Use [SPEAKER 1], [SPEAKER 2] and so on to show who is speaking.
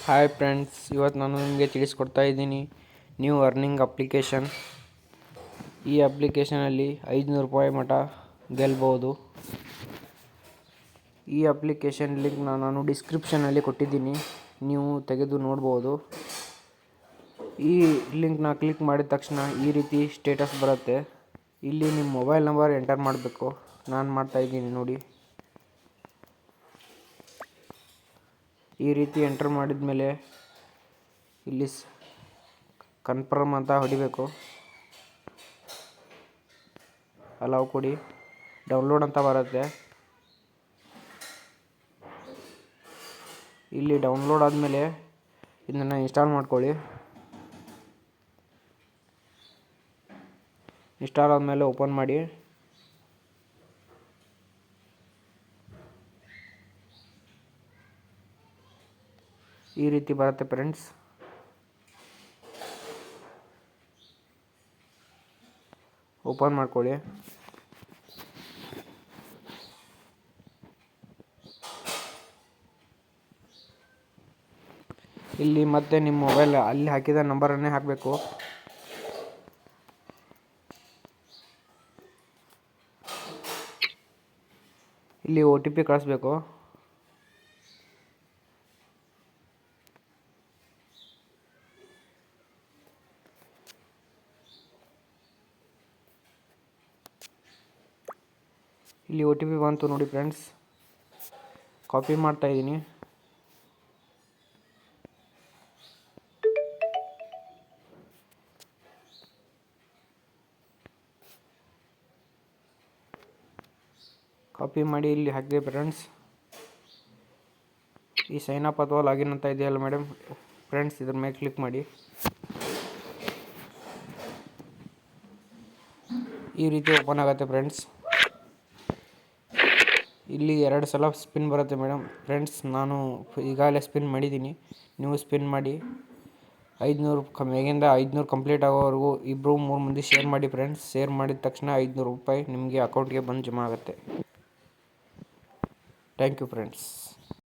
[SPEAKER 1] Hi friends, ಇವತ್ತು ನಾನು ನಿಮಗೆ ತಿಳಿಸ್ಕೊಡ್ತಾ ಇದ್ದೀನಿ ನ್ಯೂ ಅರ್ನಿಂಗ್ ಅಪ್ಲಿಕೇಶನ್. ಈ ಅಪ್ಲಿಕೇಶನಲ್ಲಿ 500 ರೂಪಾಯಿ ಮಟ್ಟ ಗೆಲ್ಬೋದು. ಈ ಅಪ್ಲಿಕೇಶನ್ ಲಿಂಕ್ ನಾನು ಡಿಸ್ಕ್ರಿಪ್ಷನಲ್ಲಿ ಕೊಟ್ಟಿದ್ದೀನಿ, ನೀವು ತೆಗೆದು ನೋಡ್ಬೋದು. ಈ ಲಿಂಕ್ನ ಕ್ಲಿಕ್ ಮಾಡಿದ ತಕ್ಷಣ ಈ ರೀತಿ ಸ್ಟೇಟಸ್ ಬರುತ್ತೆ. ಇಲ್ಲಿ ನಿಮ್ಮ ಮೊಬೈಲ್ ನಂಬರ್ ಎಂಟರ್ ಮಾಡಬೇಕು. ನಾನು ಮಾಡ್ತಾಯಿದ್ದೀನಿ ನೋಡಿ. ಈ ರೀತಿ ಎಂಟರ್ ಮಾಡಿದ ಮೇಲೆ ಇಲ್ಲಿ ಕನ್ಫರ್ಮ್ ಅಂತ ಹೊಡಿಬೇಕು. ಅಲೌ ಕೊಡಿ. ಡೌನ್ಲೋಡ್ ಅಂತ ಬರುತ್ತೆ. ಇಲ್ಲಿ ಡೌನ್ಲೋಡ್ ಆದಮೇಲೆ ಇದನ್ನು ಇನ್ಸ್ಟಾಲ್ ಮಾಡ್ಕೊಳ್ಳಿ. ಇನ್ಸ್ಟಾಲ್ ಆದಮೇಲೆ ಓಪನ್ ಮಾಡಿ. ಈ ರೀತಿ ಬರುತ್ತೆ ಫ್ರೆಂಡ್ಸ್. ಓಪನ್ ಮಾಡ್ಕೊಳ್ಳಿ. ಇಲ್ಲಿ ಮತ್ತೆ ನಿಮ್ಮ ಮೊಬೈಲ್ ಅಲ್ಲಿ ಹಾಕಿದ ನಂಬರನ್ನೇ ಹಾಕಬೇಕು. ಇಲ್ಲಿ OTP ಕಳಿಸ್ಬೇಕು. ಇಲ್ಲಿ OTP ಬಂತು ನೋಡಿ ಫ್ರೆಂಡ್ಸ್. ಕಾಪಿ ಮಾಡ್ತಾ ಇದ್ದೀನಿ. ಕಾಪಿ ಮಾಡಿ ಇಲ್ಲಿ ಹಾಕಿದೆ ಫ್ರೆಂಡ್ಸ್. ಈ ಸೈನ್ ಅಪ್ ಅಥವಾ ಲಾಗಿನ್ ಅಂತ ಇದೆಯಲ್ಲ ಮೇಡಮ್ ಫ್ರೆಂಡ್ಸ್, ಇದ್ರ ಮೇಲೆ ಕ್ಲಿಕ್ ಮಾಡಿ. ಈ ರೀತಿ ಓಪನ್ ಆಗುತ್ತೆ ಫ್ರೆಂಡ್ಸ್. ಇಲ್ಲಿ 2 ಸಲ ಸ್ಪಿನ್ ಬರುತ್ತೆ ಮೇಡಮ್ ಫ್ರೆಂಡ್ಸ್. ನಾನು ಈಗಾಗಲೇ ಸ್ಪಿನ್ ಮಾಡಿದ್ದೀನಿ, ನೀವು ಸ್ಪಿನ್ ಮಾಡಿ. 500 ಮೇಗಿಂದ 500 ಕಂಪ್ಲೀಟ್ ಆಗೋವರೆಗೂ 2-3 ಮಂದಿ ಶೇರ್ ಮಾಡಿ ಫ್ರೆಂಡ್ಸ್. ಶೇರ್ ಮಾಡಿದ ತಕ್ಷಣ 500 ರೂಪಾಯಿ ನಿಮಗೆ ಅಕೌಂಟ್ಗೆ ಬಂದು ಜಮಾ ಆಗುತ್ತೆ. Thank you friends.